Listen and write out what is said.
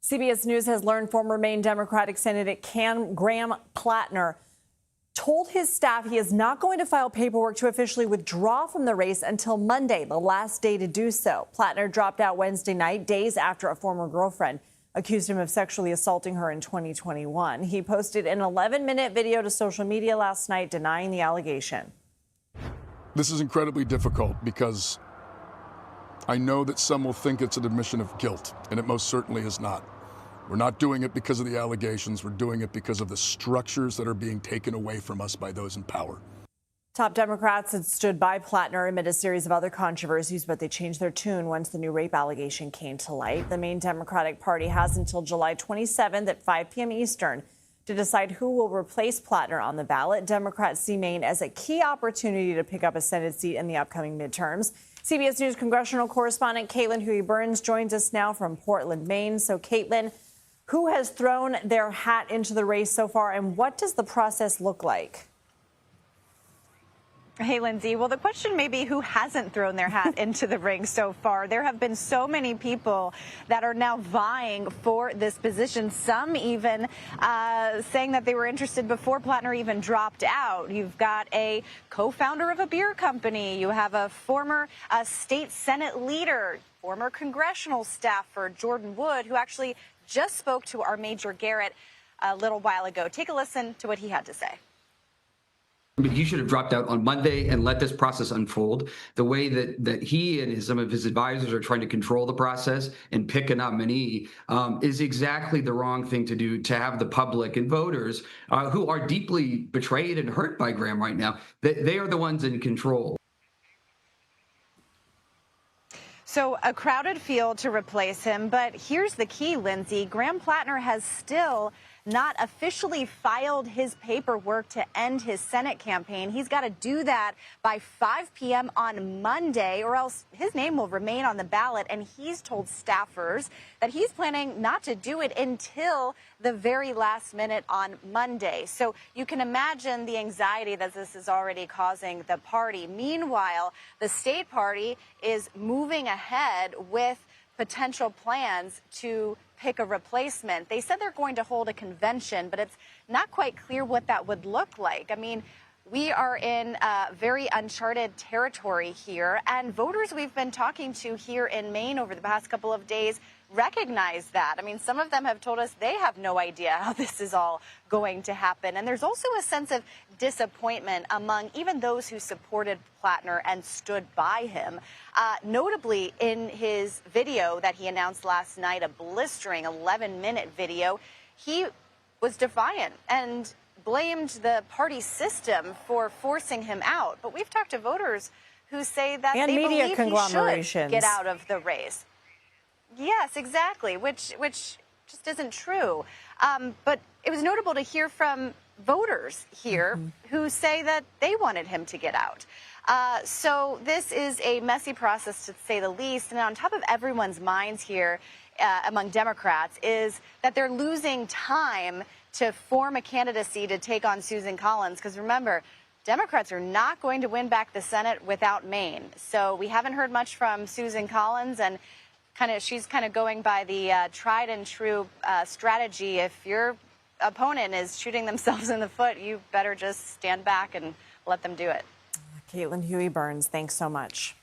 CBS News has learned former Maine Democratic Senate Graham Platner told his staff he is not going to file paperwork to officially withdraw from the race until Monday, the last day to do so. Platner dropped out Wednesday night, days after a former girlfriend accused him of sexually assaulting her in 2021. He posted an 11-minute video to social media last night denying the allegation. This is incredibly difficult because I know that some will think it's an admission of guilt, and it most certainly is not. We're not doing it because of the allegations. We're doing it because of the structures that are being taken away from us by those in power. Top Democrats had stood by Platner amid a series of other controversies, but they changed their tune once the new rape allegation came to light. The Maine Democratic Party has until July 27th at 5 p.m. Eastern to decide who will replace Platner on the ballot. Democrats see Maine as a key opportunity to pick up a Senate seat in the upcoming midterms. CBS News congressional correspondent Caitlin Huey-Burns joins us now from Portland, Maine. So, Caitlin, who has thrown their hat into the race so far, and what does the process look like? Hey, Lindsay. Well, the question may be who hasn't thrown their hat into the ring so far. There have been so many people that are now vying for this position, some even saying that they were interested before Platner even dropped out. You've got a co-founder of a beer company. You have a former state Senate leader, former congressional staffer, Jordan Wood, who actually just spoke to our Major Garrett a little while ago. Take a listen to what he had to say. I mean, he should have dropped out on Monday and let this process unfold. The way that he and some of his advisors are trying to control the process and pick a nominee is exactly the wrong thing to do, to have the public and voters who are deeply betrayed and hurt by Graham right now, that they are the ones in control. So a crowded field to replace him. But here's the key, Lindsay. Graham Platner has still not officially filed his paperwork to end his Senate campaign. He's got to do that by 5 p.m. on Monday, or else his name will remain on the ballot. And he's told staffers that he's planning not to do it until the very last minute on Monday. So you can imagine the anxiety that this is already causing the party. Meanwhile, the state party is moving ahead with potential plans to pick a replacement. They said they're going to hold a convention, but it's not quite clear what that would look like. I mean, we are in very uncharted territory here, and voters we've been talking to here in Maine over the past couple of days recognize that. I mean, some of them have told us they have no idea how this is all going to happen. And there's also a sense of disappointment among even those who supported Platner and stood by him. Notably, in his video that he announced last night, a blistering 11-minute video, he was defiant and blamed the party system for forcing him out. But we've talked to voters who say that they believe he should get out of the race. Yes, exactly, which just isn't true. But it was notable to hear from voters here who say that they wanted him to get out. So this is a messy process, to say the least. And on top of everyone's minds here among Democrats is that they're losing time to form a candidacy to take on Susan Collins. Because remember, Democrats are not going to win back the Senate without Maine. So we haven't heard much from Susan Collins, and she's kind of going by the tried and true strategy. If your opponent is shooting themselves in the foot, you better just stand back and let them do it. Caitlin Huey-Burns, thanks so much.